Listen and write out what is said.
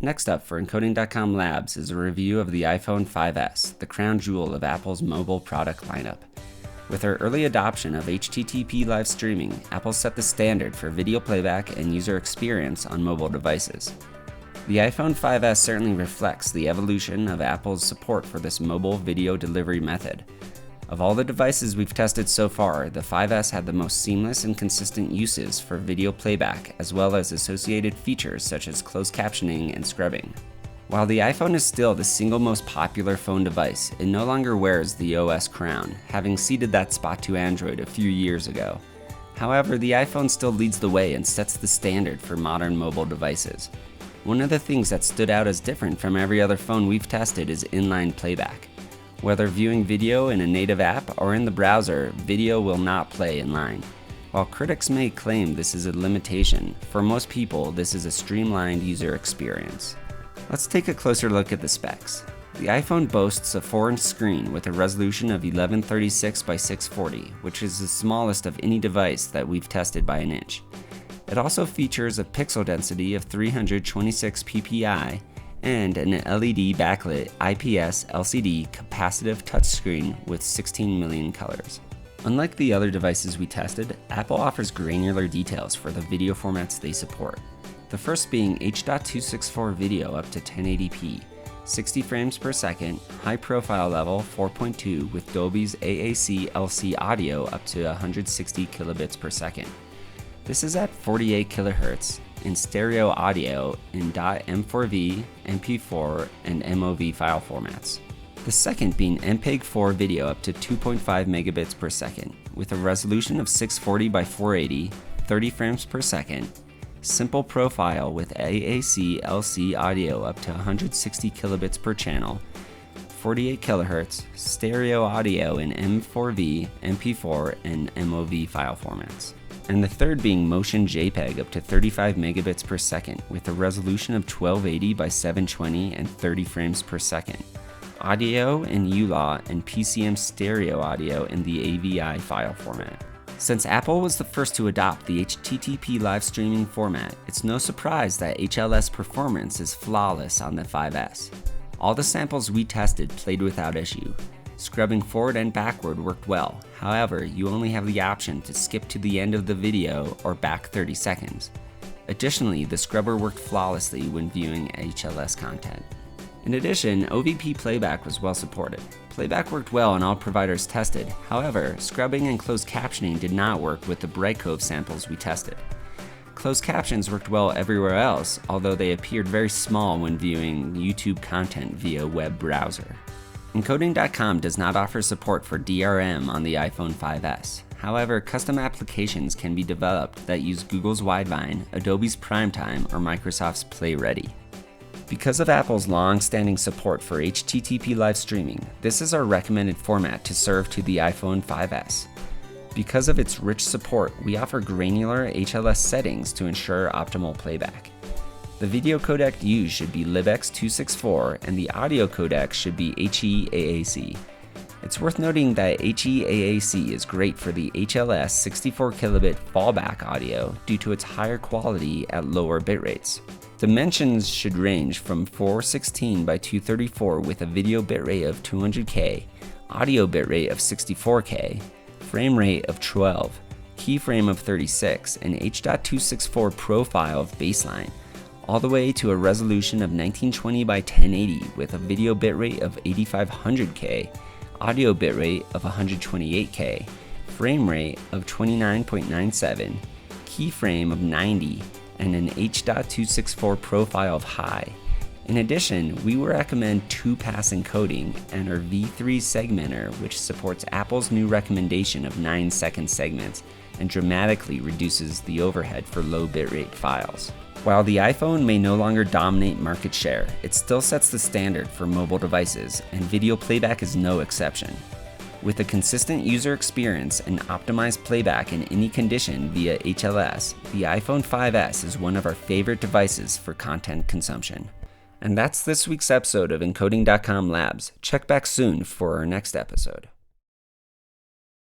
Next up for Encoding.com Labs is a review of the iPhone 5S, the crown jewel of Apple's mobile product lineup. With our early adoption of HTTP live streaming, Apple set the standard for video playback and user experience on mobile devices. The iPhone 5S certainly reflects the evolution of Apple's support for this mobile video delivery method. Of all the devices we've tested so far, the 5S had the most seamless and consistent uses for video playback, as well as associated features such as closed captioning and scrubbing. While the iPhone is still the single most popular phone device, it no longer wears the OS crown, having ceded that spot to Android a few years ago. However, the iPhone still leads the way and sets the standard for modern mobile devices. One of the things that stood out as different from every other phone we've tested is inline playback. Whether viewing video in a native app or in the browser, video will not play inline. While critics may claim this is a limitation, for most people this is a streamlined user experience. Let's take a closer look at the specs. The iPhone boasts a 4-inch screen with a resolution of 1136 by 640, which is the smallest of any device that we've tested by an inch. It also features a pixel density of 326 ppi and an LED backlit IPS LCD capacitive touchscreen with 16 million colors. Unlike the other devices we tested, Apple offers granular details for the video formats they support. The first being H.264 video up to 1080p, 60 frames per second, high profile level 4.2 with Dolby's AAC-LC audio up to 160 kilobits per second. This is at 48 kHz in stereo audio in .m4v, MP4, and MOV file formats. The second being MPEG-4 video up to 2.5 megabits per second with a resolution of 640 by 480, 30 frames per second, simple profile with AAC-LC audio up to 160 kilobits per channel, 48 kHz, stereo audio in M4v, MP4, and MOV file formats. And the third being Motion JPEG up to 35 megabits per second with a resolution of 1280 by 720 and 30 frames per second. Audio in ULAW and PCM stereo audio in the AVI file format. Since Apple was the first to adopt the HTTP live streaming format, it's no surprise that HLS performance is flawless on the 5S. All the samples we tested played without issue. Scrubbing forward and backward worked well, however, you only have the option to skip to the end of the video or back 30 seconds. Additionally, the scrubber worked flawlessly when viewing HLS content. In addition, OVP playback was well supported. Playback worked well on all providers tested, however, scrubbing and closed captioning did not work with the Brightcove samples we tested. Closed captions worked well everywhere else, although they appeared very small when viewing YouTube content via web browser. Encoding.com does not offer support for DRM on the iPhone 5S. However, custom applications can be developed that use Google's Widevine, Adobe's Primetime, or Microsoft's PlayReady. Because of Apple's long-standing support for HTTP live streaming, this is our recommended format to serve to the iPhone 5S. Because of its rich support, we offer granular HLS settings to ensure optimal playback. The video codec used should be libx264 and the audio codec should be HEAAC. It's worth noting that HEAAC is great for the HLS 64 kilobit fallback audio due to its higher quality at lower bit rates. Dimensions should range from 416 by 234 with a video bitrate of 200K, audio bitrate of 64K, frame rate of 12, keyframe of 36, and H.264 profile of baseline, all the way to a resolution of 1920 by 1080 with a video bitrate of 8500K, audio bitrate of 128K, frame rate of 29.97, keyframe of 90, and an H.264 profile of high. In addition, we will recommend 2-pass encoding and our V3 segmenter, which supports Apple's new recommendation of 9-second segments and dramatically reduces the overhead for low bitrate files. While the iPhone may no longer dominate market share, it still sets the standard for mobile devices, and video playback is no exception. With a consistent user experience and optimized playback in any condition via HLS, the iPhone 5S is one of our favorite devices for content consumption. And that's this week's episode of Encoding.com Labs. Check back soon for our next episode.